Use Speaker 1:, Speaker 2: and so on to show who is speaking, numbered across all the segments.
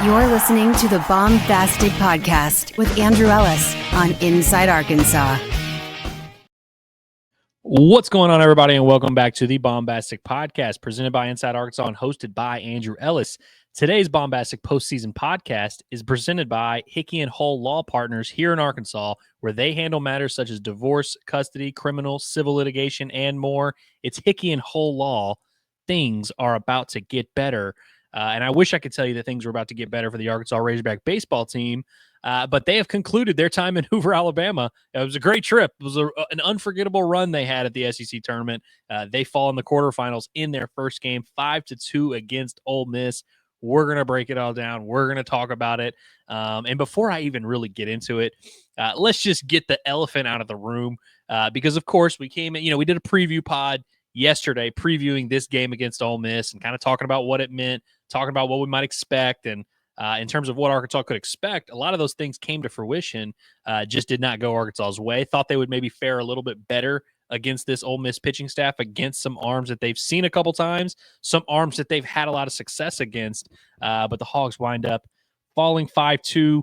Speaker 1: You're listening to the Baumbastic Podcast with Andrew Ellis on Inside Arkansas.
Speaker 2: What's going on, everybody, and welcome back to the Baumbastic Podcast, presented by Inside Arkansas and hosted by Andrew Ellis. Today's Baumbastic postseason podcast is presented by Hickey and Hull Law Partners here in Arkansas, where they handle matters such as divorce, custody, criminal, civil litigation, and more. It's Hickey and Hull Law. Things are about to get better. And I wish I could tell you that things were about to get better for the Arkansas Razorback baseball team, but they have concluded their time in Hoover, Alabama. It was a great trip. It was an unforgettable run they had at the SEC tournament. They fall in the quarterfinals in their first game, 5-2 against Ole Miss. We're going to break it all down. We're going to talk about it. And before I even really get into it, let's just get the elephant out of the room because, of course, we came in, we did a preview pod yesterday previewing this game against Ole Miss and kind of talking about what it meant, talking about what we might expect. And in terms of what Arkansas could expect, a lot of those things came to fruition, just did not go Arkansas's way. Thought they would maybe fare a little bit better against this Ole Miss pitching staff, against some arms that they've seen a couple times, some arms that they've had a lot of success against. But the Hogs wind up falling 5-2.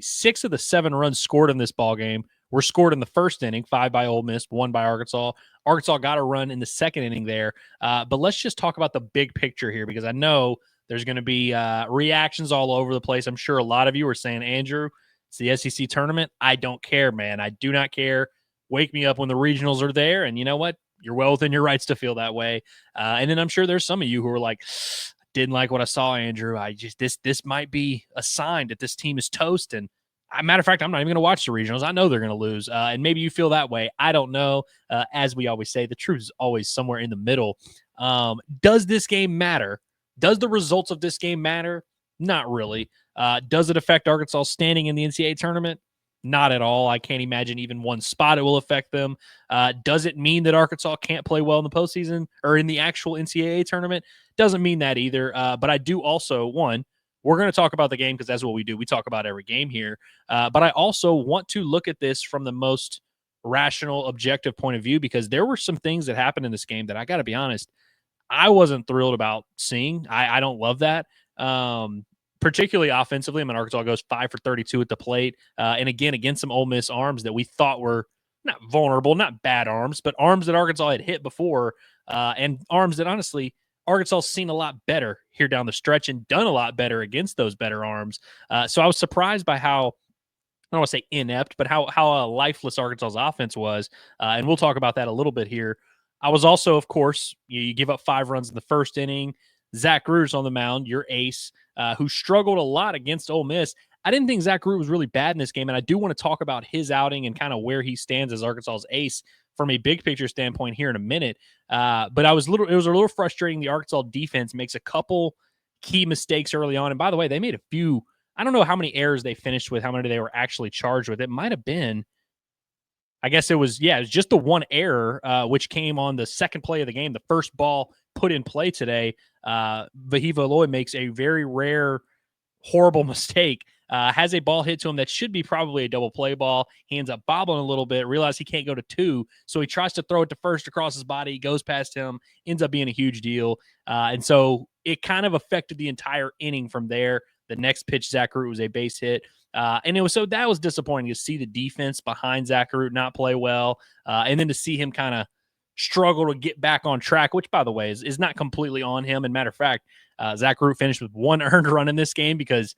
Speaker 2: 6 of the 7 runs scored in this ball game were scored in the first inning, 5 by Ole Miss, 1 by Arkansas. Arkansas got a run in the second inning there. But let's just talk about the big picture here, because I know there's going to be reactions all over the place. I'm sure a lot of you are saying, Andrew, it's the SEC tournament. I don't care, man. I do not care. Wake me up when the regionals are there. And you know what? You're well within your rights to feel that way. And then I'm sure there's some of you who are like, didn't like what I saw, Andrew. This might be a sign that this team is toast. And matter of fact, I'm not even going to watch the regionals. I know they're going to lose. And maybe you feel that way. I don't know. As we always say, the truth is always somewhere in the middle. Does this game matter? Does the results of this game matter? Not really. Does it affect Arkansas standing in the NCAA tournament? Not at all. I can't imagine even one spot it will affect them. Does it mean that Arkansas can't play well in the postseason or in the actual NCAA tournament? Doesn't mean that either. But I do also, we're going to talk about the game because that's what we do. We talk about every game here. But I also want to look at this from the most rational, objective point of view, because there were some things that happened in this game that I got to be honest, I wasn't thrilled about seeing. I don't love that. Particularly offensively. I mean, Arkansas goes 5 for 32 at the plate. And again, against some Ole Miss arms that we thought were not vulnerable, not bad arms, but arms that Arkansas had hit before, and arms that honestly Arkansas has seen a lot better here down the stretch and done a lot better against those better arms. So I was surprised by how, I don't want to say inept, but how lifeless Arkansas's offense was. And we'll talk about that a little bit here. I was also, of course, you give up 5 runs in the first inning. Zach Gruder's on the mound, your ace, who struggled a lot against Ole Miss. I didn't think Zach Gruder was really bad in this game, and I do want to talk about his outing and kind of where he stands as Arkansas's ace from a big picture standpoint here in a minute. But it was a little frustrating. The Arkansas defense makes a couple key mistakes early on. And by the way, they made a few, I don't know how many errors they finished with, how many they were actually charged with. It might have been, I guess it was just the one error, which came on the second play of the game, the first ball put in play today. Vahiva Aloy makes a very rare, horrible mistake. Has a ball hit to him that should be probably a double play ball. He ends up bobbling a little bit, realizes he can't go to 2, so he tries to throw it to first across his body, goes past him, ends up being a huge deal. And so it kind of affected the entire inning from there. The next pitch, Zach Root, was a base hit. And that was disappointing to see the defense behind Zach Root not play well. And then to see him kind of struggle to get back on track, which, by the way, is not completely on him. And matter of fact, Zach Root finished with 1 earned run in this game because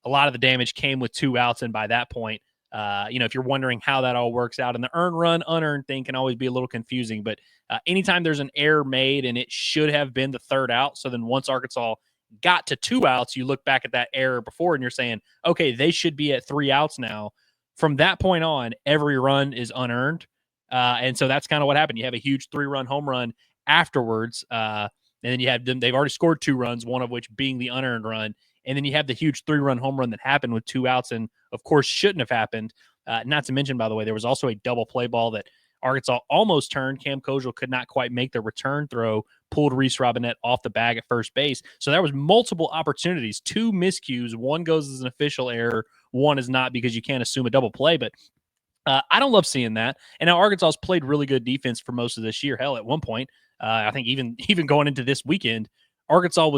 Speaker 2: a lot of the damage came with 2 outs. And by that point, if you're wondering how that all works out, and the earned run, unearned thing can always be a little confusing. But anytime there's an error made and it should have been the 3rd out, so then once Arkansas got to 2 outs, you look back at that error before and you're saying, okay, they should be at 3 outs now. From that point on, every run is unearned. And so that's kind of what happened. You have a huge 3-run home run afterwards. And then you have them, they've already scored 2 runs, one of which being the unearned run. And then you have the huge 3-run home run that happened with 2 outs and, of course, shouldn't have happened. Not to mention, by the way, there was also a double play ball that Arkansas almost turned. Cam Kozel could not quite make the return throw, pulled Reese Robinette off the bag at first base. So there was multiple opportunities, 2 miscues. One goes as an official error. One is not, because you can't assume a double play. But I don't love seeing that. And now Arkansas has played really good defense for most of this year. Hell, at one point, I think even going into this weekend, Arkansas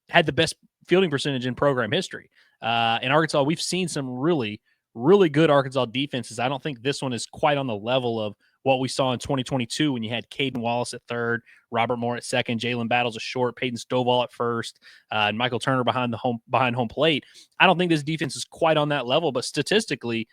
Speaker 2: had the best fielding percentage in program history. In Arkansas, we've seen some really, really good Arkansas defenses. I don't think this one is quite on the level of what we saw in 2022 when you had Caden Wallace at third, Robert Moore at second, Jalen Battles at short, Peyton Stovall at first, and Michael Turner behind home plate. I don't think this defense is quite on that level, but statistically,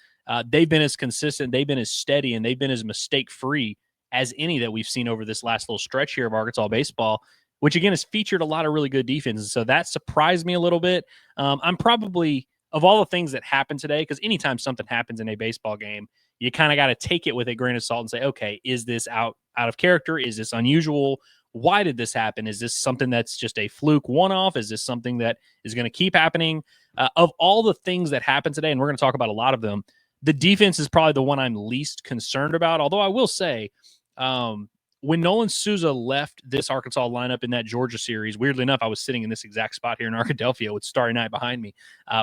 Speaker 2: they've been as consistent, they've been as steady, and they've been as mistake-free as any that we've seen over this last little stretch here of Arkansas baseball, which again has featured a lot of really good defenses. So that surprised me a little bit. I'm probably, of all the things that happened today, because anytime something happens in a baseball game, you kind of got to take it with a grain of salt and say, okay, is this out of character? Is this unusual? Why did this happen? Is this something that's just a fluke one-off? Is this something that is going to keep happening? Of all the things that happened today, and we're going to talk about a lot of them, the defense is probably the one I'm least concerned about. Although I will say, when Nolan Souza left this Arkansas lineup in that Georgia series, weirdly enough, I was sitting in this exact spot here in Arkadelphia with Starry Night behind me.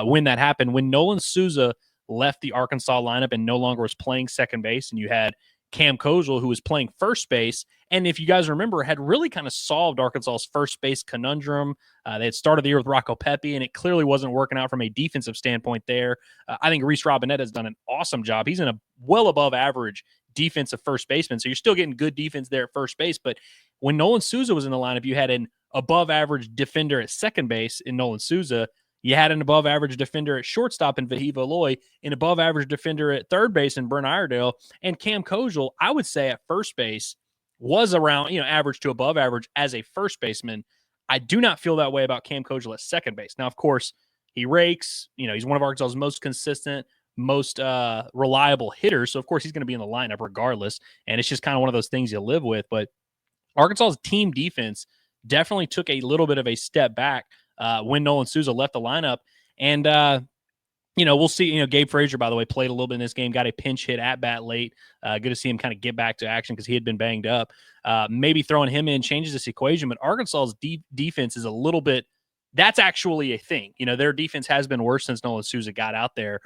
Speaker 2: When that happened, when Nolan Souza left the Arkansas lineup and no longer was playing second base, and you had Cam Kozel, who was playing first base, and if you guys remember, had really kind of solved Arkansas's first base conundrum. They had started the year with Rocco Pepe, and it clearly wasn't working out from a defensive standpoint there. I think Reese Robinette has done an awesome job. He's in a well above average defensive first baseman, so you're still getting good defense there at first base. But when Nolan Souza was in the lineup, you had an above average defender at second base in Nolan Souza. You had an above average defender at shortstop in Vahiva Aloy, an above average defender at third base in Brent Iredale, and Cam Kozel, I would say at first base, was around, average to above average as a first baseman. I do not feel that way about Cam Kozel at second base. Now, of course, he rakes. He's one of Arkansas's most consistent, most reliable hitters. So, of course, he's going to be in the lineup regardless. And it's just kind of one of those things you live with. But Arkansas's team defense definitely took a little bit of a step back when Nolan Souza left the lineup. And, we'll see. Gabe Frazier, by the way, played a little bit in this game, got a pinch hit at bat late. Good to see him kind of get back to action because he had been banged up. Maybe throwing him in changes this equation, but Arkansas's defense is a little bit – that's actually a thing. Their defense has been worse since Nolan Souza got out there,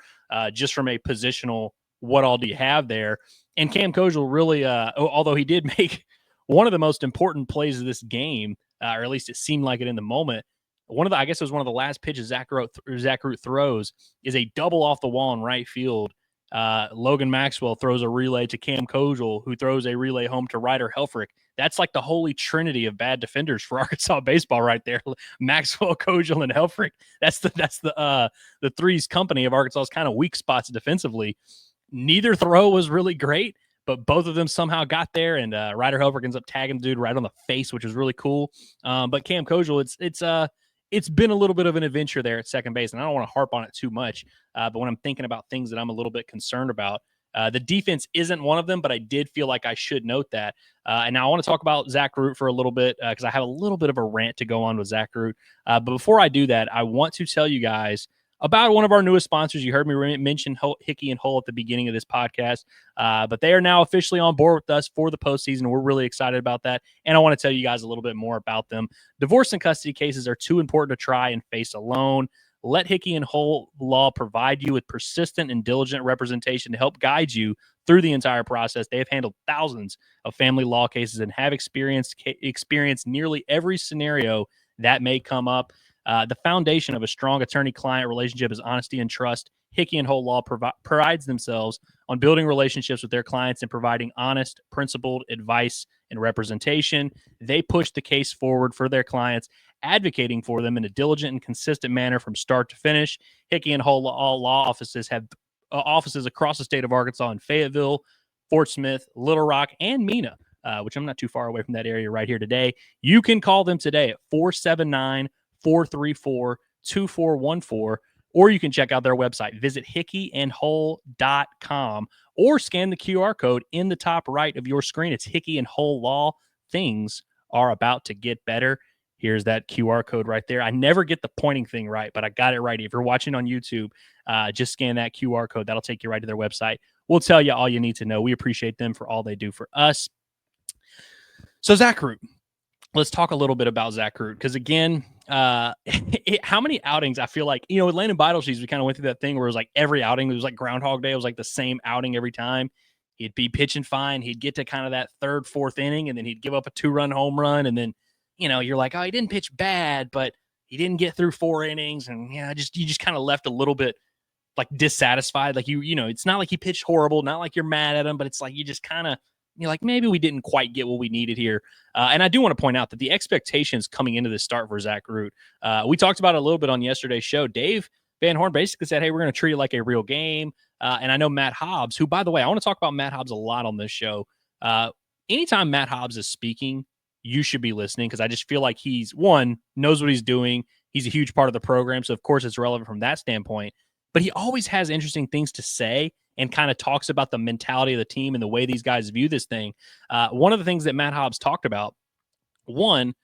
Speaker 2: just from a positional what all do you have there. And Cam Kozel really, although he did make one of the most important plays of this game, or at least it seemed like it in the moment, I guess it was one of the last pitches Zach Root throws is a double off the wall in right field. Logan Maxwell throws a relay to Cam Kozel, who throws a relay home to Ryder Helfrich. That's like the holy trinity of bad defenders for Arkansas baseball right there. Maxwell, Kozel, and Helfrich. That's the three's company of Arkansas's kind of weak spots defensively. Neither throw was really great, but both of them somehow got there, and Ryder Helfrich ends up tagging the dude right on the face, which was really cool. But Cam Kozel, it's been a little bit of an adventure there at second base, and I don't want to harp on it too much. But when I'm thinking about things that I'm a little bit concerned about, the defense isn't one of them, but I did feel like I should note that. And now I want to talk about Zach Root for a little bit because I have a little bit of a rant to go on with Zach Root. But before I do that, I want to tell you guys about one of our newest sponsors. You heard me mention Hickey and Hull at the beginning of this podcast, but they are now officially on board with us for the postseason. We're really excited about that, and I want to tell you guys a little bit more about them. Divorce and custody cases are too important to try and face alone. Let Hickey and Hull Law provide you with persistent and diligent representation to help guide you through the entire process. They have handled thousands of family law cases and have experienced nearly every scenario that may come up. The foundation of a strong attorney-client relationship is honesty and trust. Hickey and Hull Law prides themselves on building relationships with their clients and providing honest, principled advice and representation. They push the case forward for their clients, advocating for them in a diligent and consistent manner from start to finish. Hickey and Hull Law offices have offices across the state of Arkansas in Fayetteville, Fort Smith, Little Rock, and Mena, which I'm not too far away from that area right here today. You can call them today at 479-434-2414, or you can check out their website. Visit hickeyandhull.com or scan the QR code in the top right of your screen. It's Hickey and Hull Law. Things are about to get better. Here's that QR code right there. I never get the pointing thing right, but I got it right. If you're watching on YouTube, just scan that QR code. That'll take you right to their website. We'll tell you all you need to know. We appreciate them for all they do for us. So Zach Root. Let's talk a little bit about Zach Root, because again, how many outings I feel like, with Landon Beitelscheiss, we kind of went through that thing where it was like every outing, it was like Groundhog Day. It was like the same outing every time. He'd be pitching fine. He'd get to kind of that third, fourth inning, and then he'd give up a 2-run home run. And then, you're like, oh, he didn't pitch bad, but he didn't get through 4 innings, and you just kind of left a little bit like dissatisfied. Like it's not like he pitched horrible, not like you're mad at him, but it's like you just kind of you're like, maybe we didn't quite get what we needed here. And I do want to point out that the expectations coming into this start for Zach Root, we talked about it a little bit on yesterday's show. Dave Van Horn basically said, hey, we're going to treat it like a real game. And I know Matt Hobbs, who, by the way, I want to talk about Matt Hobbs a lot on this show. Anytime Matt Hobbs is speaking, you should be listening, because I just feel like he's, one, knows what he's doing. He's a huge part of the program, so of course it's relevant from that standpoint. But he always has interesting things to say and kind of talks about the mentality of the team and the way these guys view this thing. One of the things that Matt Hobbs talked about, one,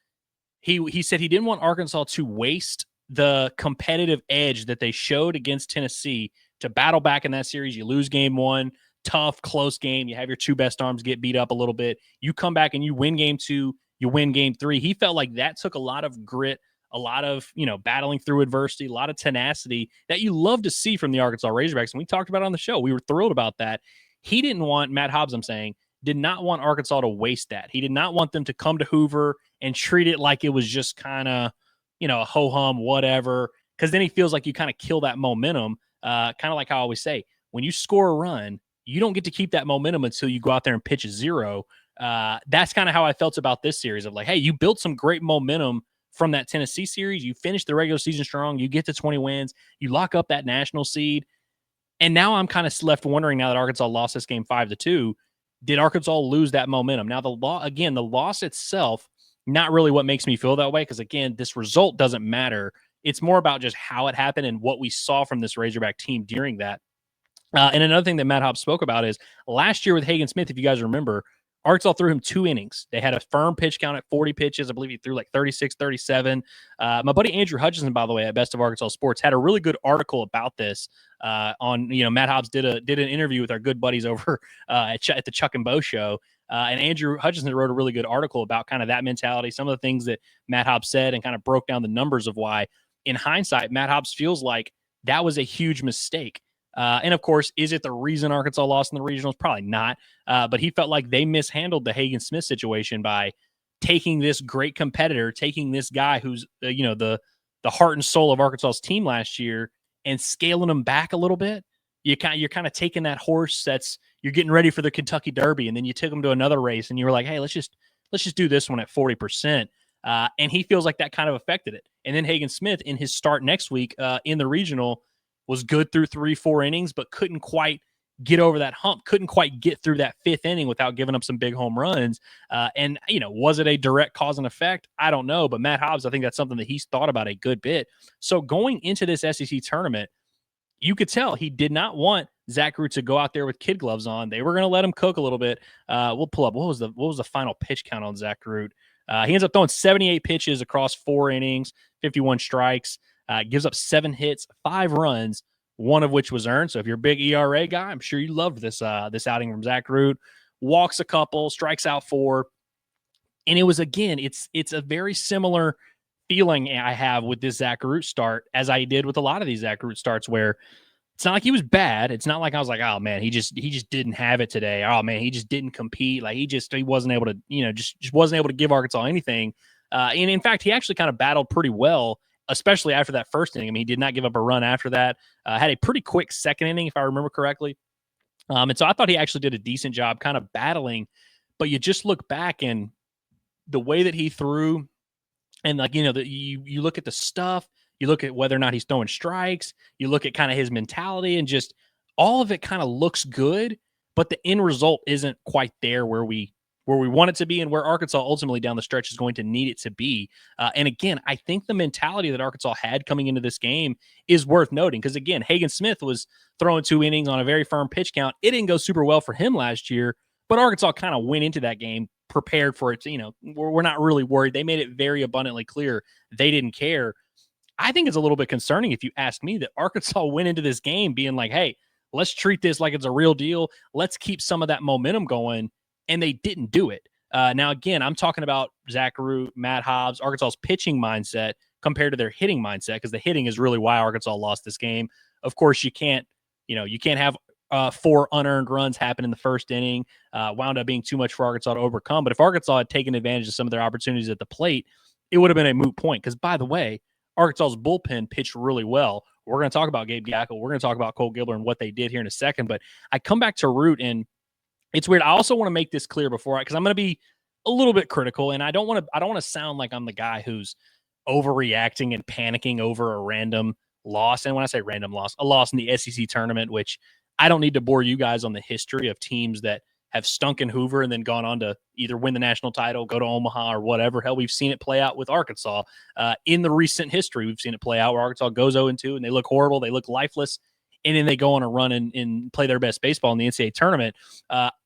Speaker 2: he said he didn't want Arkansas to waste the competitive edge that they showed against Tennessee to battle back in that series. You lose game 1, tough, close game. You have your 2 best arms get beat up a little bit. You come back and you win game 2, you win game 3. He felt like that took a lot of grit, a lot of, battling through adversity, a lot of tenacity that you love to see from the Arkansas Razorbacks. And we talked about it on the show. We were thrilled about that. He didn't want, Matt Hobbs, I'm saying, did not want Arkansas to waste that. He did not want them to come to Hoover and treat it like it was just kind of, a ho-hum, whatever, because then he feels like you kind of kill that momentum. Kind of like how I always say, when you score a run, you don't get to keep that momentum until you go out there and pitch a 0. That's kind of how I felt about this series of like, hey, you built some great momentum from that Tennessee series. You finished the regular season strong. You get to 20 wins. You lock up that national seed. And now I'm kind of left wondering, now that Arkansas lost this game 5-2, did Arkansas lose that momentum? Now, the loss itself, not really what makes me feel that way, because, again, this result doesn't matter. It's more about just how it happened and what we saw from this Razorback team during that. And another thing that Matt Hobbs spoke about is last year with Hagen Smith, if you guys remember, Arkansas threw him 2 innings. They had a firm pitch count at 40 pitches. I believe he threw like 36, 37. My buddy Andrew Hutchinson, by the way, at Best of Arkansas Sports, had a really good article about this on, Matt Hobbs did an interview with our good buddies over at the Chuck and Bo show. And Andrew Hutchinson wrote a really good article about kind of that mentality, some of the things that Matt Hobbs said, and kind of broke down the numbers of why, in hindsight, Matt Hobbs feels like that was a huge mistake. And of course, is it the reason Arkansas lost in the regionals? Probably not. But he felt like they mishandled the Hagen Smith situation by taking this great competitor, taking this guy who's, the heart and soul of Arkansas's team last year, and scaling him back a little bit. You're kind of taking that horse you're getting ready for the Kentucky Derby, and then you took him to another race, and you were like, hey, let's just do this one at 40%. And he feels like that kind of affected it. And then Hagen Smith, in his start next week in the regional, was good through 3-4 innings, but couldn't quite get over that hump, couldn't quite get through that 5th inning without giving up some big home runs. And, was it a direct cause and effect? I don't know. But Matt Hobbs, I think that's something that he's thought about a good bit. So going into this SEC tournament, you could tell he did not want Zach Root to go out there with kid gloves on. They were going to let him cook a little bit. We'll pull up. What was the final pitch count on Zach Root? He ends up throwing 78 pitches across 4 innings, 51 strikes. Gives up 7 hits, 5 runs, one of which was earned. So if you're a big ERA guy, I'm sure you loved this outing from Zach Root. Walks a couple, strikes out 4. And it was, again, it's a very similar feeling I have with this Zach Root start as I did with a lot of these Zach Root starts, where it's not like he was bad. It's not like I was like, oh man, he just didn't have it today. Oh man, he just didn't compete. Like he wasn't able to, just wasn't able to give Arkansas anything. And in fact, he actually kind of battled pretty well, especially after that first inning. I mean, he did not give up a run after that. Had a pretty quick second inning, if I remember correctly. And so I thought he actually did a decent job kind of battling. But you just look back and the way that he threw, and like, you look at the stuff, you look at whether or not he's throwing strikes, you look at kind of his mentality, and just all of it kind of looks good, but the end result isn't quite there where we want it to be and where Arkansas ultimately down the stretch is going to need it to be. And again, I think the mentality that Arkansas had coming into this game is worth noting, because again, Hagen Smith was throwing 2 innings on a very firm pitch count. It didn't go super well for him last year, but Arkansas kind of went into that game prepared for it. We're not really worried. They made it very abundantly clear they didn't care. I think it's a little bit concerning, if you ask me, that Arkansas went into this game being like, hey, let's treat this like it's a real deal. Let's keep some of that momentum going. And they didn't do it. Now, again, I'm talking about Zach Root, Matt Hobbs, Arkansas's pitching mindset compared to their hitting mindset, because the hitting is really why Arkansas lost this game. Of course, you can't have 4 unearned runs happen in the first inning. Wound up being too much for Arkansas to overcome. But if Arkansas had taken advantage of some of their opportunities at the plate, it would have been a moot point. Because, by the way, Arkansas's bullpen pitched really well. We're going to talk about Gabe Gackle. We're going to talk about Cole Gibler and what they did here in a second. But I come back to Root, and it's weird. I also want to make this clear because I'm going to be a little bit critical, and I don't want to sound like I'm the guy who's overreacting and panicking over a random loss. And when I say random loss, a loss in the SEC tournament, which I don't need to bore you guys on the history of teams that have stunk in Hoover and then gone on to either win the national title, go to Omaha, or whatever. Hell, we've seen it play out with Arkansas in the recent history. We've seen it play out where Arkansas goes 0-2 and they look horrible. They look lifeless. And then they go on a run and play their best baseball in the NCAA tournament.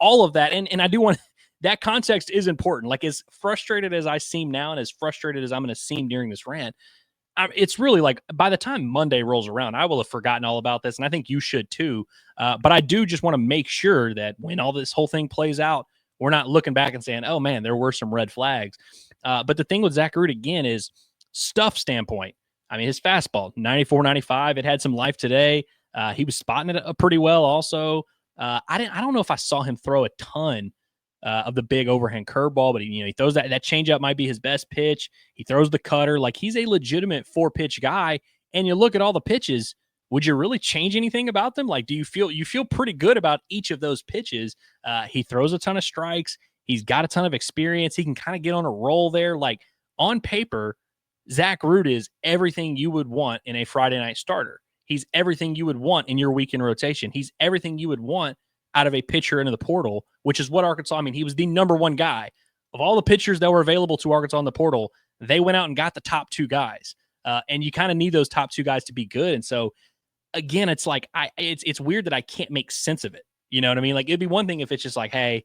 Speaker 2: All of that. And I do want that context is important. Like, as frustrated as I seem now and as frustrated as I'm going to seem during this rant, it's really like by the time Monday rolls around, I will have forgotten all about this. And I think you should too. But I do just want to make sure that when all this whole thing plays out, we're not looking back and saying, oh man, there were some red flags. But the thing with Zach Root again is stuff standpoint. I mean, his fastball, 94, 95, it had some life today. He was spotting it pretty well also. I don't know if I saw him throw a ton of the big overhand curveball, but he throws that changeup might be his best pitch. He throws the cutter. Like, he's a legitimate 4-pitch guy. And you look at all the pitches, would you really change anything about them? Like, do you feel pretty good about each of those pitches? He throws a ton of strikes. He's got a ton of experience. He can kind of get on a roll there. Like, on paper, Zach Root is everything you would want in a Friday night starter. He's everything you would want in your weekend rotation. He's everything you would want out of a pitcher into the portal, which is what Arkansas, I mean, he was the number one guy. Of all the pitchers that were available to Arkansas in the portal, they went out and got the top two guys. And you kind of need those top two guys to be good. And so, again, it's like, it's weird that I can't make sense of it. You know what I mean? Like, it'd be one thing if it's just like, hey,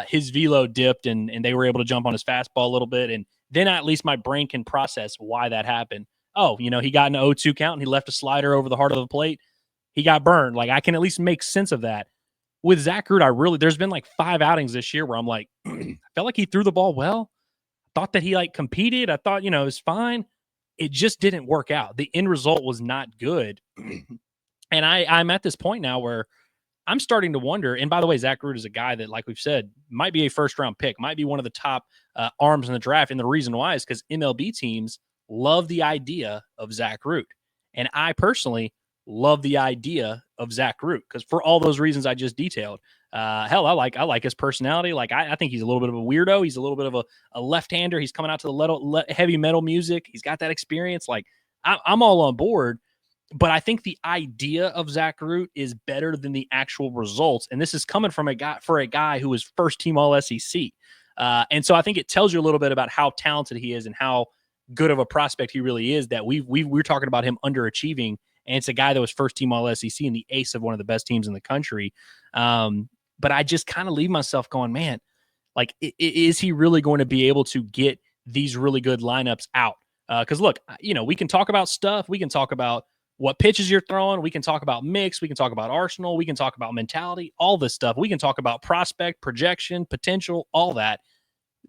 Speaker 2: his velo dipped and they were able to jump on his fastball a little bit. And then at least my brain can process why that happened. Oh, he got an 0-2 count and he left a slider over the heart of the plate. He got burned. Like, I can at least make sense of that. With Zach Root, there's been like 5 outings this year where I'm like, I felt like he threw the ball well. Thought that he competed. I thought, it was fine. It just didn't work out. The end result was not good. And I'm at this point now where I'm starting to wonder. And by the way, Zach Root is a guy that, like we've said, might be a first-round pick, might be one of the top arms in the draft. And the reason why is because MLB teams love the idea of Zach Root. And I personally love the idea of Zach Root because for all those reasons I just detailed. Hell, I like his personality. Like, I think he's a little bit of a weirdo. He's a little bit of a left-hander. He's coming out to the heavy metal music. He's got that experience. Like, I'm all on board. But I think the idea of Zach Root is better than the actual results. And this is coming from a guy who was first-team All-SEC. And so I think it tells you a little bit about how talented he is and how good of a prospect he really is, that we're talking about him underachieving. And it's a guy that was first-team All-SEC and the ace of one of the best teams in the country. But I just kind of leave myself going, man, like, is he really going to be able to get these really good lineups out? Because, look, we can talk about stuff. We can talk about what pitches you're throwing. We can talk about mix. We can talk about arsenal. We can talk about mentality, all this stuff. We can talk about prospect, projection, potential, all that.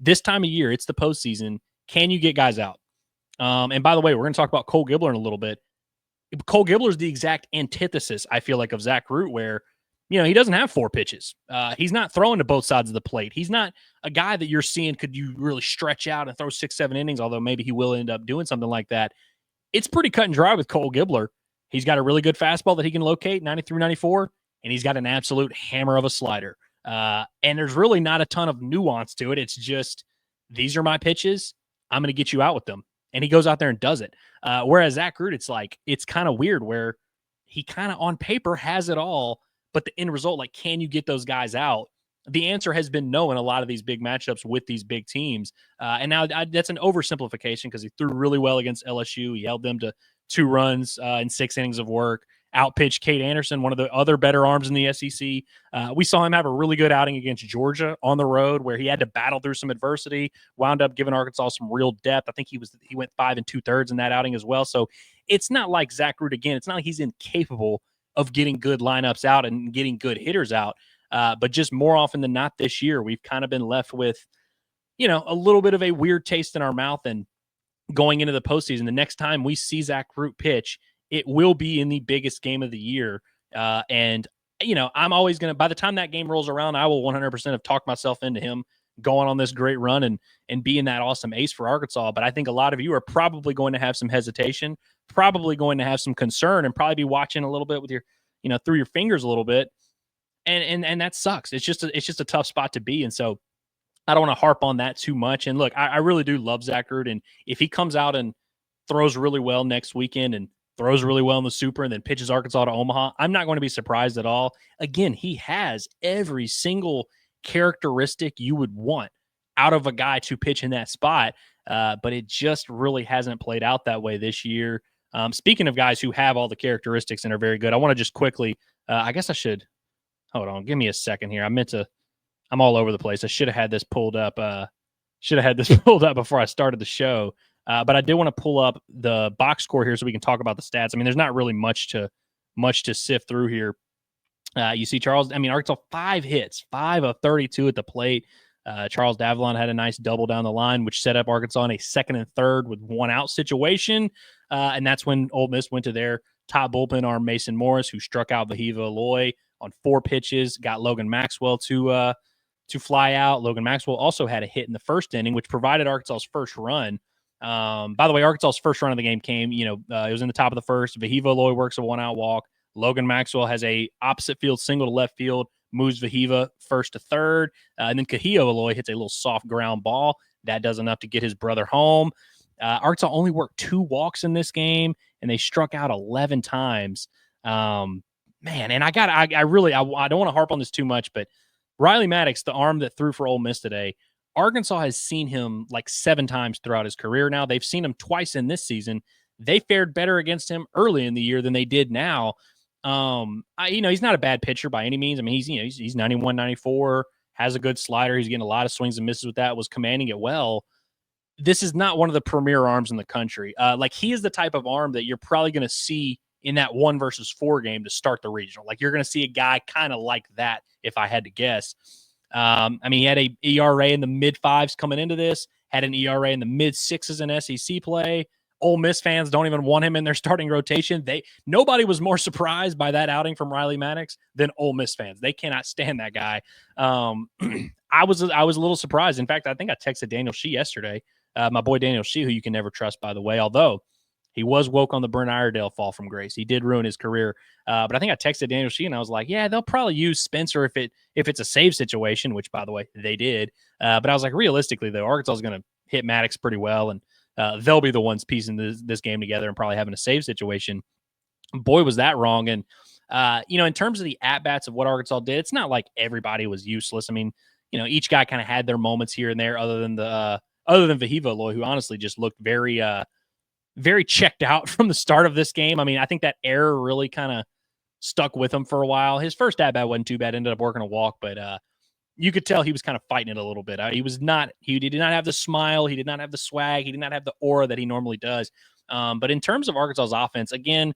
Speaker 2: This time of year, it's the postseason. Can you get guys out? And by the way, we're going to talk about Cole Gibler in a little bit. Cole Gibler is the exact antithesis, I feel like, of Zach Root, where, he doesn't have 4 pitches. He's not throwing to both sides of the plate. He's not a guy that you're seeing could you really stretch out and throw 6-7 innings, although maybe he will end up doing something like that. It's pretty cut and dry with Cole Gibler. He's got a really good fastball that he can locate, 93, 94, and he's got an absolute hammer of a slider. And there's really not a ton of nuance to it. It's just, these are my pitches. I'm going to get you out with them. And he goes out there and does it. Whereas Zach Root, it's kind of weird where he kind of on paper has it all, but the end result, like, can you get those guys out? The answer has been no in a lot of these big matchups with these big teams. And now that's an oversimplification because he threw really well against LSU. He held them to 2 runs in 6 innings of work. Outpitched Cade Anderson, one of the other better arms in the SEC. We saw him have a really good outing against Georgia on the road where he had to battle through some adversity, wound up giving Arkansas some real depth. I think he went 5 2/3 in that outing as well. So it's not like Zach Root, again, it's not like he's incapable of getting good lineups out and getting good hitters out. But just more often than not this year, we've kind of been left with, a little bit of a weird taste in our mouth. And going into the postseason, the next time we see Zach Root pitch, it will be in the biggest game of the year. And I'm always going to, by the time that game rolls around, I will 100% have talked myself into him going on this great run and being that awesome ace for Arkansas. But I think a lot of you are probably going to have some hesitation, probably going to have some concern, and probably be watching a little bit with your, through your fingers a little bit. And that sucks. It's just a tough spot to be. And so I don't want to harp on that too much. And look, I really do love Zach Ertz. And if he comes out and throws really well next weekend and throws really well in the Super and then pitches Arkansas to Omaha, I'm not going to be surprised at all. Again, he has every single characteristic you would want out of a guy to pitch in that spot, but it just really hasn't played out that way this year. Speaking of guys who have all the characteristics and are very good, I want to just quickly, I guess I should, hold on, give me a second here. I'm all over the place. I should have had this pulled up. Before I started the show. But I did want to pull up the box score here so we can talk about the stats. I mean, there's not really much to sift through here. You see Arkansas 5 hits, 5 of 32 at the plate. Charles Davalon had a nice double down the line, which set up Arkansas in a 2nd and 3rd with 1 out situation. And that's when Ole Miss went to their top bullpen arm, Mason Morris, who struck out Vahiva Aloy on 4 pitches, got Logan Maxwell to fly out. Logan Maxwell also had a hit in the 1st inning, which provided Arkansas's first run. By the way, Arkansas's first run of the game came, it was in the top of the 1st. Vahiva Aloy works a 1-out walk. Logan Maxwell has a opposite field single to left field, moves Vahiva 1st to 3rd. And then Kahio Aloy hits a little soft ground ball. That does enough to get his brother home. Arkansas only worked 2 walks in this game, and they struck out 11 times. Man, and I don't want to harp on this too much, but Riley Maddox, the arm that threw for Ole Miss today, Arkansas has seen him like 7 times throughout his career now. They've seen him twice in this season. They fared better against him early in the year than they did now. He's not a bad pitcher by any means. I mean, he's 91, 94, has a good slider. He's getting a lot of swings and misses with that, was commanding it well. This is not one of the premier arms in the country. He is the type of arm that you're probably going to see in that 1 versus 4 game to start the regional. Like, you're going to see a guy kind of like that, if I had to guess. He had a ERA in the mid-5s coming into this, had an ERA in the mid-6s in SEC play. Ole Miss fans don't even want him in their starting rotation. Nobody was more surprised by that outing from Riley Maddox than Ole Miss fans. They cannot stand that guy. I was a little surprised. In fact, I think I texted Daniel Shee yesterday, my boy Daniel Shee, who you can never trust, by the way, although he was woke on the Brent Iredale fall from grace. He did ruin his career. But I think I texted Daniel Shee, and I was like, yeah, they'll probably use Spencer if it's a save situation, which, by the way, they did. But I was like, realistically, though, Arkansas is going to hit Maddox pretty well, and they'll be the ones piecing this game together and probably having a save situation. Boy, was that wrong. And, in terms of the at-bats of what Arkansas did, it's not like everybody was useless. I mean, each guy kind of had their moments here and there other than Vahiva Aloy, who honestly just looked very very checked out from the start of this game. I mean, I think that error really kind of stuck with him for a while. His first at-bat wasn't too bad, ended up working a walk, but you could tell he was kind of fighting it a little bit. He did not have the smile. He did not have the swag. He did not have the aura that he normally does. But in terms of Arkansas's offense, again,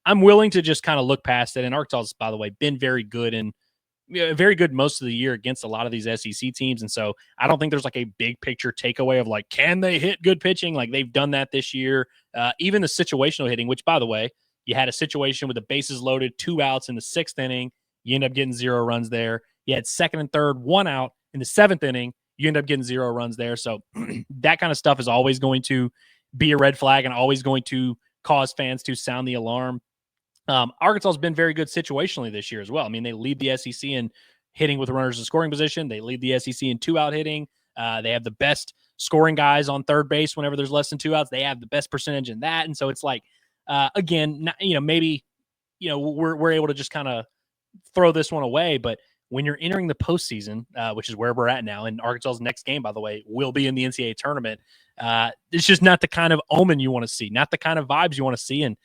Speaker 2: I'm willing to just kind of look past it. And Arkansas's, by the way, been very good most of the year against a lot of these SEC teams. And so I don't think there's like a big picture takeaway of like, can they hit good pitching? Like, they've done that this year. Even the situational hitting, which, by the way, you had a situation with the bases loaded, 2 outs in the 6th inning. You end up getting 0 runs there. You had 2nd and 3rd, 1 out in the 7th inning. You end up getting 0 runs there. So that kind of stuff is always going to be a red flag and always going to cause fans to sound the alarm. Arkansas has been very good situationally this year as well. I mean, they lead the SEC in hitting with runners in scoring position. They lead the SEC in 2-out hitting. They have the best scoring guys on third base whenever there's less than 2 outs. They have the best percentage in that. And so it's like, again, maybe, we're able to just kind of throw this one away. But when you're entering the postseason, which is where we're at now, and Arkansas's next game, by the way, will be in the NCAA tournament, it's just not the kind of omen you want to see, not the kind of vibes you want to see. And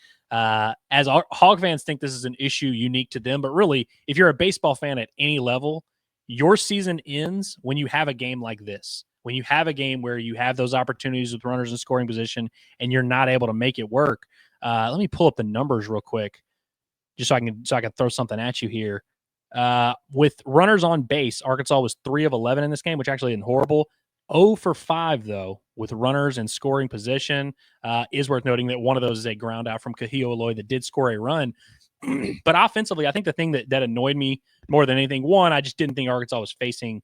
Speaker 2: as Hog fans think this is an issue unique to them, but really, if you're a baseball fan at any level, your season ends when you have a game like this, when you have a game where you have those opportunities with runners in scoring position and you're not able to make it work. Let me pull up the numbers real quick, just so I can throw something at you here. With runners on base, Arkansas was 3 of 11 in this game, which actually isn't horrible. 0 for 5, though, with runners in scoring position. Is worth noting that one of those is a ground out from Kahio Aloy that did score a run. But offensively, I think the thing that annoyed me more than anything, one, I just didn't think Arkansas was facing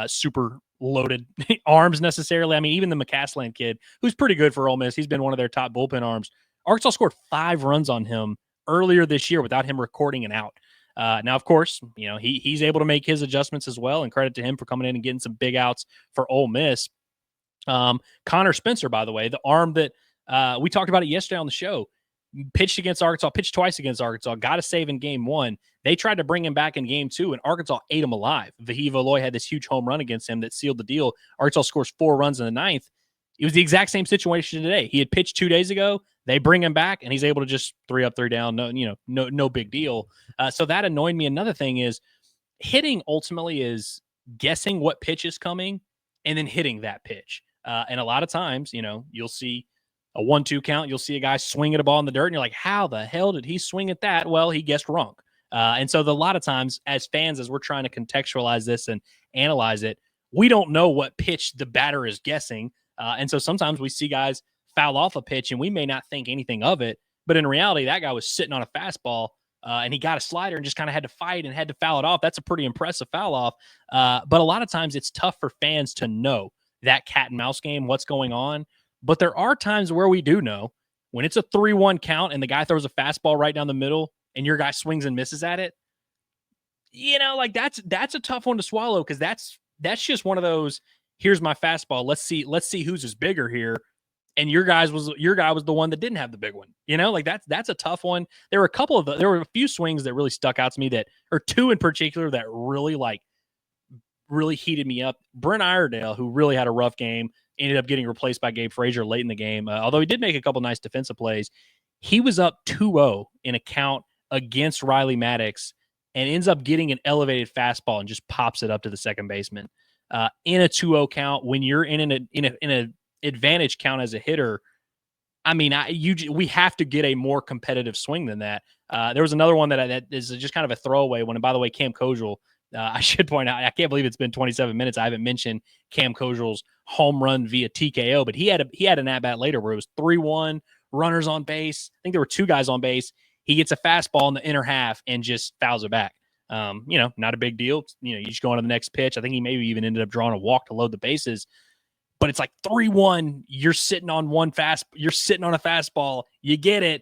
Speaker 2: super loaded arms necessarily. I mean, even the McCasland kid, who's pretty good for Ole Miss, he's been one of their top bullpen arms. Arkansas scored 5 runs on him earlier this year without him recording an out. Now, of course, he's able to make his adjustments as well, and credit to him for coming in and getting some big outs for Ole Miss. Connor Spencer, by the way, the arm that we talked about it yesterday on the show, pitched twice against Arkansas, got a save in game 1. They tried to bring him back in game 2, and Arkansas ate him alive. Vahiva Aloy had this huge home run against him that sealed the deal. Arkansas scores 4 runs in the 9th. It was the exact same situation today. He had pitched 2 days ago. They bring him back, and he's able to just 3 up, 3 down. No big deal. So that annoyed me. Another thing is hitting ultimately is guessing what pitch is coming and then hitting that pitch. And a lot of times, you'll see a 1-2 count. You'll see a guy swing at a ball in the dirt, and you're like, how the hell did he swing at that? Well, he guessed wrong. And so a lot of times as fans, as we're trying to contextualize this and analyze it, we don't know what pitch the batter is guessing. And so sometimes we see guys foul off a pitch and we may not think anything of it, but in reality, that guy was sitting on a fastball and he got a slider and just kind of had to fight and had to foul it off. That's a pretty impressive foul off. But a lot of times it's tough for fans to know that cat and mouse game, what's going on. But there are times where we do know when it's a 3-1 count and the guy throws a fastball right down the middle and your guy swings and misses at it. That's a tough one to swallow, because that's just one of those, here's my fastball. Let's see whose is bigger here. And your guy was the one that didn't have the big one. That's a tough one. There were a few swings that really stuck out to me, or 2 in particular that really heated me up. Brent Iredale, who really had a rough game, ended up getting replaced by Gabe Frazier late in the game. Although he did make a couple nice defensive plays, he was up 2-0 in a count against Riley Maddox and ends up getting an elevated fastball and just pops it up to the second baseman. In a 2-0 count, when you're in an advantage count as a hitter, I mean, we have to get a more competitive swing than that. There was another one that is just kind of a throwaway one. And by the way, Cam Kojal, I should point out, I can't believe it's been 27 minutes. I haven't mentioned Cam Kojal's home run via TKO, but he had an at-bat later where it was 3-1, runners on base. I think there were 2 guys on base. He gets a fastball in the inner half and just fouls it back. Not a big deal. You just go on to the next pitch. I think he maybe even ended up drawing a walk to load the bases. But it's like 3-1. You're sitting on a fastball. You get it.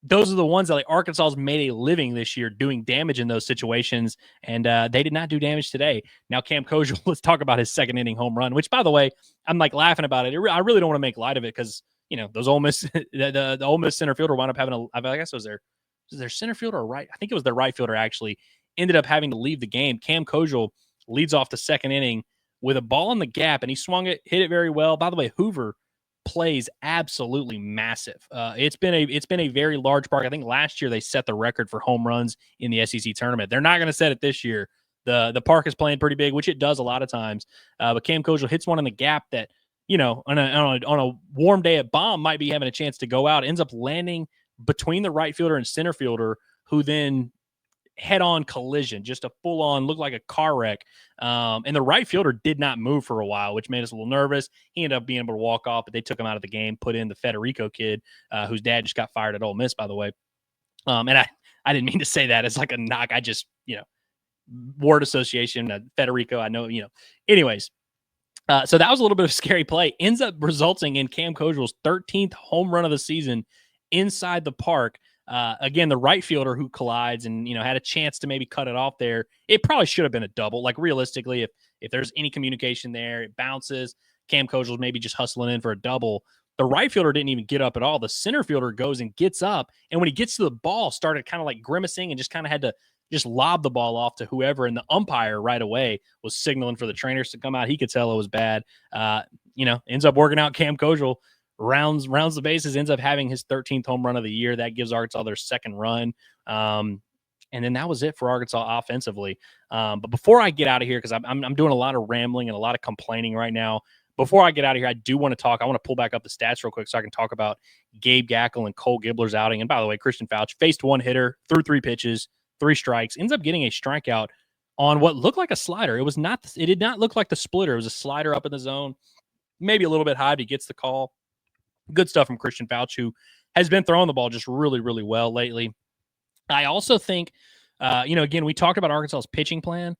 Speaker 2: Those are the ones that Arkansas's made a living this year doing damage in those situations, and they did not do damage today. Now, Cam Kojal, let's talk about his second inning home run, which, by the way, I'm laughing about it. I really don't want to make light of it because, those Ole Miss, the Ole Miss center fielder wound up having I guess it was their center fielder or right? I think it was their right fielder actually ended up having to leave the game. Cam Kojal leads off the second inning with a ball in the gap, and he swung it, hit it very well. By the way, Hoover plays absolutely massive. It's been a very large park. I think last year they set the record for home runs in the SEC tournament. They're not going to set it this year. The park is playing pretty big, which it does a lot of times. But Cam Kojal hits one in the gap that, on a warm day at Baum might be having a chance to go out. Ends up landing between the right fielder and center fielder, who then head-on collision, just a full-on, looked like a car wreck. And the right fielder did not move for a while, which made us a little nervous. He ended up being able to walk off, but they took him out of the game, put in the Federico kid, whose dad just got fired at Ole Miss, by the way. And I didn't mean to say that as like a knock. I just, word association, Federico, I know, Anyways, so that was a little bit of a scary play. Ends up resulting in Cam Kojal's 13th home run of the season inside the park. Again, the right fielder who collides and, had a chance to maybe cut it off there. It probably should have been a double. Like realistically, if there's any communication there, it bounces. Cam Kojal's maybe just hustling in for a double. The right fielder didn't even get up at all. The center fielder goes and gets up. And when he gets to the ball, started kind of like grimacing and just kind of had to just lob the ball off to whoever. And the umpire right away was signaling for the trainers to come out. He could tell it was bad. Ends up working out. Cam Kojal rounds the bases, ends up having his 13th home run of the year. That gives Arkansas their second run. And then that was it for Arkansas offensively. But before I get out of here, because I'm doing a lot of rambling and a lot of complaining right now, before I get out of here, I do want to pull back up the stats real quick so I can talk about Gabe Gackle and Cole Gibler's outing. And by the way, Christian Fouch faced one hitter, threw 3 pitches, 3 strikes, ends up getting a strikeout on what looked like a slider. It did not look like the splitter. It was a slider up in the zone, maybe a little bit high, but he gets the call. Good stuff from Christian Fouch, who has been throwing the ball just really, really well lately. I also think, again, we talked about Arkansas's pitching plan.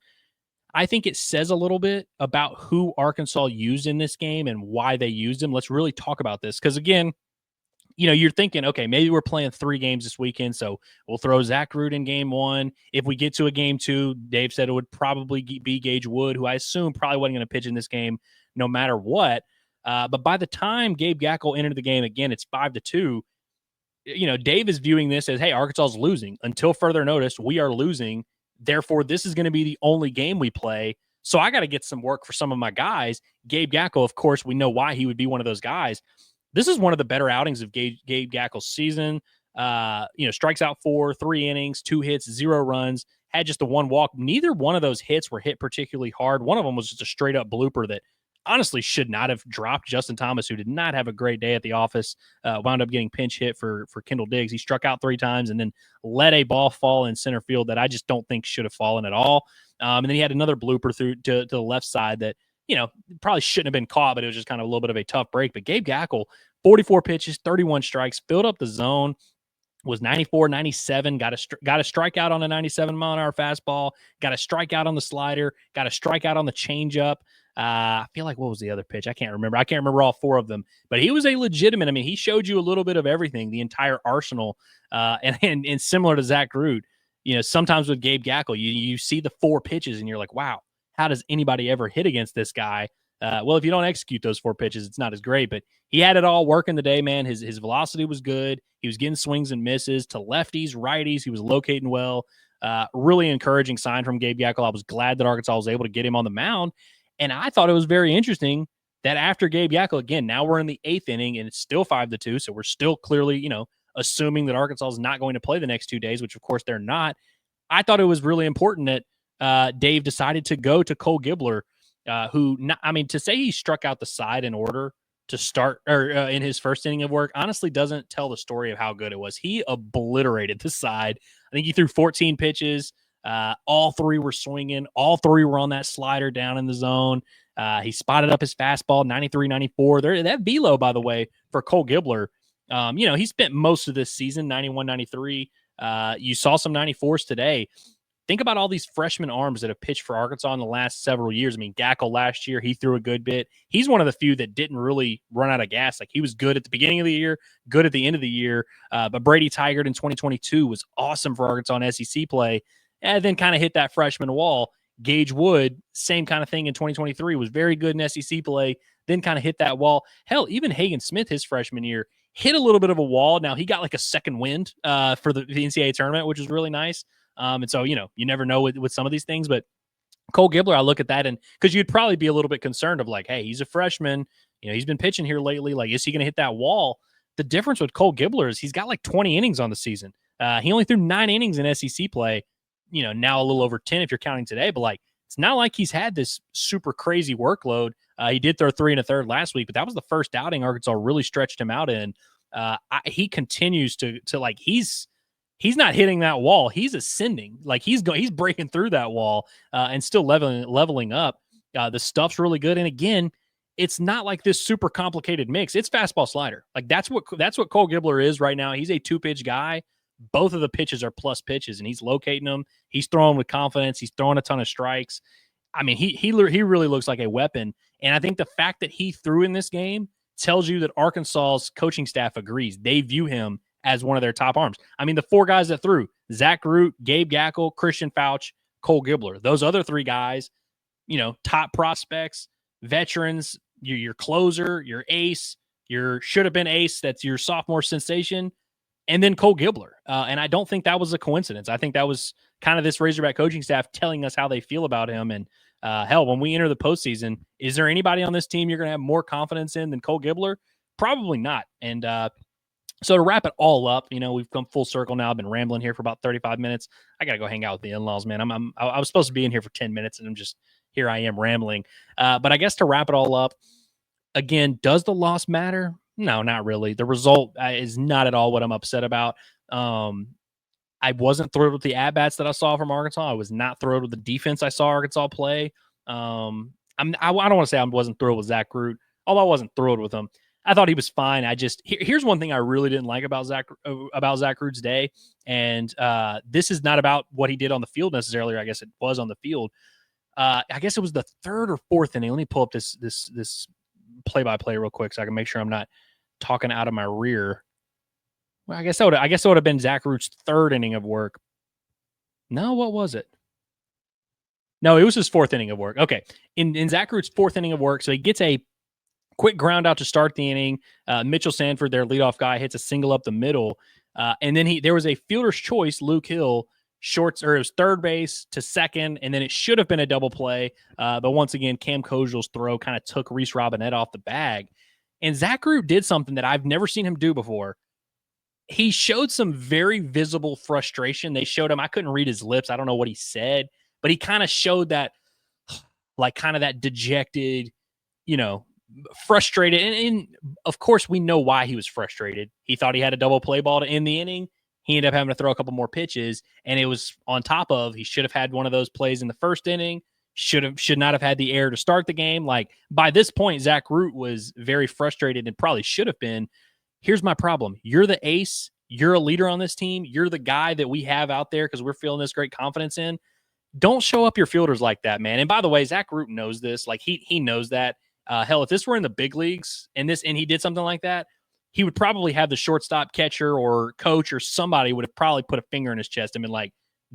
Speaker 2: I think it says a little bit about who Arkansas used in this game and why they used him. Let's really talk about this because, again, you're thinking, okay, maybe we're playing 3 games this weekend, so we'll throw Zach Root in game 1. If we get to a game 2, Dave said it would probably be Gage Wood, who I assume probably wasn't going to pitch in this game no matter what. But by the time Gabe Gackle entered the game, again, it's 5-2. Dave is viewing this as, hey, Arkansas is losing. Until further notice, we are losing. Therefore, this is going to be the only game we play. So I got to get some work for some of my guys. Gabe Gackle, of course, we know why he would be one of those guys. This is one of the better outings of Gabe Gackle's season. Strikes out 4, 3 innings, 2 hits, 0 runs, had just the 1 walk. Neither one of those hits were hit particularly hard. One of them was just a straight up blooper that honestly should not have dropped. Justin Thomas, who did not have a great day at the office, wound up getting pinch hit for Kendall Diggs. He struck out 3 times and then let a ball fall in center field that I just don't think should have fallen at all. And then he had another blooper through to the left side that, probably shouldn't have been caught, but it was just kind of a little bit of a tough break. But Gabe Gackle, 44 pitches, 31 strikes, filled up the zone, was 94, 97, got a strikeout on a 97-mile-an-hour fastball, got a strikeout on the slider, got a strikeout on the changeup. I feel like, what was the other pitch? I can't remember. I can't remember all 4 of them. But he was a legitimate, he showed you a little bit of everything, the entire arsenal. And similar to Zach Root, sometimes with Gabe Gackle, you see the 4 pitches and you're like, wow, how does anybody ever hit against this guy? Well, if you don't execute those 4 pitches, it's not as great. But he had it all working the day, man. His velocity was good. He was getting swings and misses to lefties, righties. He was locating well. Really encouraging sign from Gabe Gackle. I was glad that Arkansas was able to get him on the mound. And I thought it was very interesting that after Gabe Gackle, again, now we're in the 8th inning and it's still 5-2. So we're still clearly, assuming that Arkansas is not going to play the next 2 days, which of course they're not. I thought it was really important that Dave decided to go to Cole Gibler, to say he struck out the side in order to start or in his first inning of work honestly doesn't tell the story of how good it was. He obliterated the side. I think he threw 14 pitches. All 3 were swinging. All 3 were on that slider down in the zone. He spotted up his fastball, 93, 94. That velo, by the way, for Cole Gibler, he spent most of this season, 91, 93. You saw some 94s today. Think about all these freshman arms that have pitched for Arkansas in the last several years. Gackle last year, he threw a good bit. He's one of the few that didn't really run out of gas. Like, he was good at the beginning of the year, good at the end of the year. But Brady Tigert in 2022 was awesome for Arkansas in SEC play, and then kind of hit that freshman wall. Gage Wood, same kind of thing in 2023, was very good in SEC play, then kind of hit that wall. Hell, even Hagen Smith, his freshman year, hit a little bit of a wall. Now, he got like a second wind for the NCAA tournament, which was really nice. And so, you never know with some of these things, but Cole Gibler, I look at that and because you'd probably be a little bit concerned of like, hey, he's a freshman, he's been pitching here lately. Like, is he going to hit that wall? The difference with Cole Gibler is he's got like 20 innings on the season. He only threw 9 innings in SEC play, now a little over 10 if you're counting today, but like, it's not like he's had this super crazy workload. He did throw 3 1/3 last week, but that was the first outing Arkansas really stretched him out in. He continues to like, he's not hitting that wall. He's ascending. Like, he's breaking through that wall and still leveling up. The stuff's really good. And again, it's not like this super complicated mix. It's fastball slider. Like, that's what Cole Gibler is right now. He's a 2-pitch guy. Both of the pitches are plus pitches, and he's locating them. He's throwing with confidence. He's throwing a ton of strikes. He really looks like a weapon. And I think the fact that he threw in this game tells you that Arkansas's coaching staff agrees. They view him as one of their top arms. The 4 guys that threw, Zach Root, Gabe Gackle, Christian Fouch, Cole Gibler. Those other 3 guys, top prospects, veterans, your closer, your ace, your should-have-been ace, that's your sophomore sensation, and then Cole Gibler. And I don't think that was a coincidence. I think that was kind of this Razorback coaching staff telling us how they feel about him. And hell, when we enter the postseason, is there anybody on this team you're going to have more confidence in than Cole Gibler? Probably not. And so to wrap it all up, we've come full circle now. I've been rambling here for about 35 minutes. I got to go hang out with the in-laws, man. I was supposed to be in here for 10 minutes, and here I am rambling. But I guess to wrap it all up, again, does the loss matter? No, not really. The result is not at all what I'm upset about. I wasn't thrilled with the at-bats that I saw from Arkansas. I was not thrilled with the defense I saw Arkansas play. I don't want to say I wasn't thrilled with Zach Root, although I wasn't thrilled with him. I thought he was fine. Here's one thing I really didn't like about Zach Root's day, and this is not about what he did on the field necessarily. Or I guess it was on the field. I guess it was the third or fourth inning. Let me pull up this play-by-play real quick so I can make sure I'm not talking out of my rear. Well, I guess it would have been Zach Root's third inning of work. No, what was it? No, it was his fourth inning of work. Okay. In Zach Root's fourth inning of work, so he gets a quick ground out to start the inning. Mitchell Sanford, their leadoff guy, hits a single up the middle. And then there was a fielder's choice, Luke Hill, it was third base to second, and then it should have been a double play. But once again, Cam Kojal's throw kind of took Reese Robinette off the bag. And Zach Root did something that I've never seen him do before. He showed some very visible frustration. They showed him, I couldn't read his lips. I don't know what he said, but he kind of showed that, like, kind of that dejected, frustrated. And of course, we know why he was frustrated. He thought he had a double play ball to end the inning. He ended up having to throw a couple more pitches, and it was on top of, he should have had one of those plays in the first inning. Should not have had the air to start the game. Like, by this point, Zach Root was very frustrated and probably should have been. Here's my problem. You're the ace. You're a leader on this team. You're the guy that we have out there because we're feeling this great confidence in. Don't show up your fielders like that, man. And by the way, Zach Root knows this. Like, he knows that. Hell, if this were in the big leagues and he did something like that, he would probably have the shortstop, catcher, or coach or somebody would have probably put a finger in his chest and been like,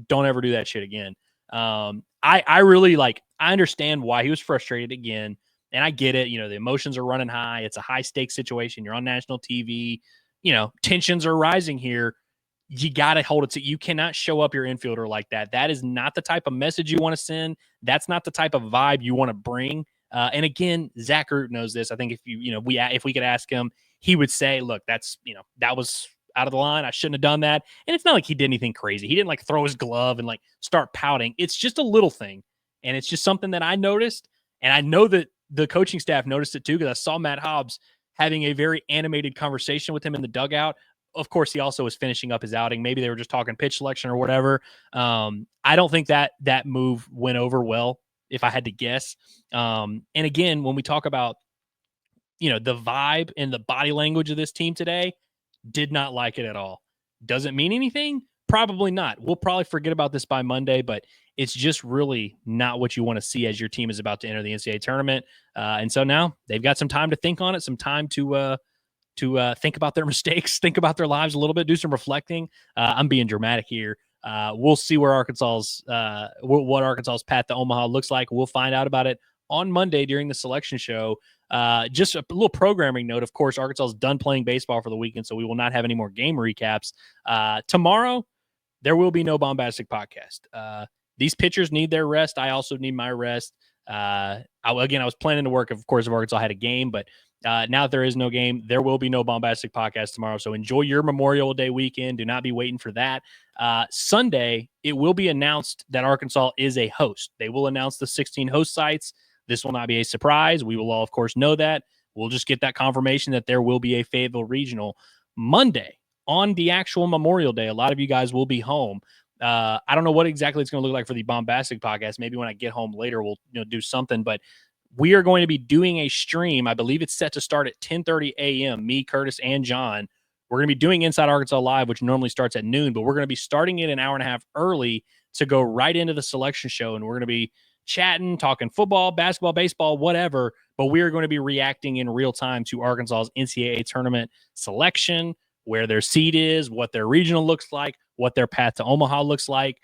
Speaker 2: don't ever do that shit again. I really I understand why he was frustrated again. And I get it. The emotions are running high. It's a high stakes situation. You're on national TV. Tensions are rising here. You got to hold it to, you cannot show up your infielder like that. That is not the type of message you want to send. That's not the type of vibe you want to bring. And again, Zach Root knows this. I think if if we could ask him, he would say, look, that's, that was out of the line. I shouldn't have done that. And it's not like he did anything crazy. He didn't throw his glove and start pouting. It's just a little thing. And it's just something that I noticed. And I know that the coaching staff noticed it too, because I saw Matt Hobbs having a very animated conversation with him in the dugout. Of course, he also was finishing up his outing. Maybe they were just talking pitch selection or whatever. I don't think that move went over well, if I had to guess. And again, when we talk about, the vibe and the body language of this team today, did not like it at all. Does it mean anything? Probably not. We'll probably forget about this by Monday, but it's just really not what you want to see as your team is about to enter the NCAA tournament. And so now they've got some time to think on it, some time to think about their mistakes, think about their lives a little bit, do some reflecting. I'm being dramatic here. We'll see where what Arkansas's path to Omaha looks like. We'll find out about it on Monday during the selection show. Just a little programming note. Of course, Arkansas is done playing baseball for the weekend, so we will not have any more game recaps. Tomorrow, there will be no Baumbastic Podcast. These pitchers need their rest. I also need my rest. I was planning to work, of course, if Arkansas had a game, but now that there is no game, there will be no Baumbastic Podcast tomorrow. So enjoy your Memorial Day weekend. Do not be waiting for that. Sunday, it will be announced that Arkansas is a host. They will announce the 16 host sites. This will not be a surprise. We will all, of course, know that. We'll just get that confirmation that there will be a Fayetteville Regional. Monday, on the actual Memorial Day, a lot of you guys will be home. I don't know what exactly it's going to look like for the Baumbastic Podcast. Maybe when I get home later, we'll do something. But we are going to be doing a stream. I believe it's set to start at 10:30 a.m. Me, Curtis, and John. We're going to be doing Inside Arkansas Live, which normally starts at noon, but we're going to be starting it an hour and a half early to go right into the selection show. And we're going to be chatting, talking football, basketball, baseball, whatever. But we are going to be reacting in real time to Arkansas's NCAA tournament selection, where their seed is, what their regional looks like, what their path to Omaha looks like.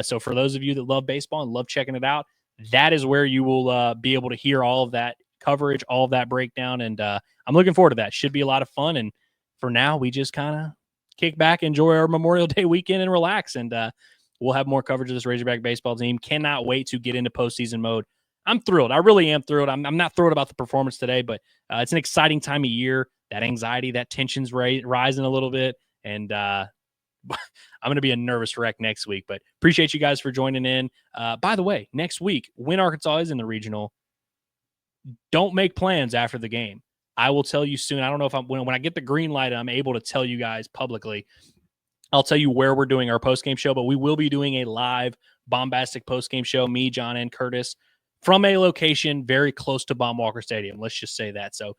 Speaker 2: So for those of you that love baseball and love checking it out, that is where you will be able to hear all of that coverage, all of that breakdown. And I'm looking forward to that. Should be a lot of fun. And for now, we just kind of kick back, enjoy our Memorial Day weekend, and relax. And we'll have more coverage of this Razorback baseball team. Cannot wait to get into postseason mode. I'm thrilled. I really am thrilled. I'm not thrilled about the performance today, but it's an exciting time of year. That anxiety, that tension's rising a little bit. And I'm going to be a nervous wreck next week, but appreciate you guys for joining in. By the way, next week, when Arkansas is in the regional, don't make plans after the game. I will tell you soon. I don't know if when I get the green light, I'm able to tell you guys publicly. I'll tell you where we're doing our postgame show, but we will be doing a live Baumbastic postgame show, me, John, and Curtis, from a location very close to Baum Walker Stadium. Let's just say that. So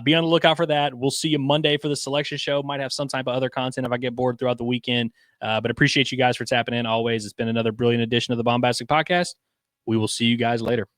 Speaker 2: be on the lookout for that. We'll see you Monday for the selection show. Might have some type of other content if I get bored throughout the weekend. But appreciate you guys for tapping in always. It's been another brilliant edition of the Baumbastic Podcast. We will see you guys later.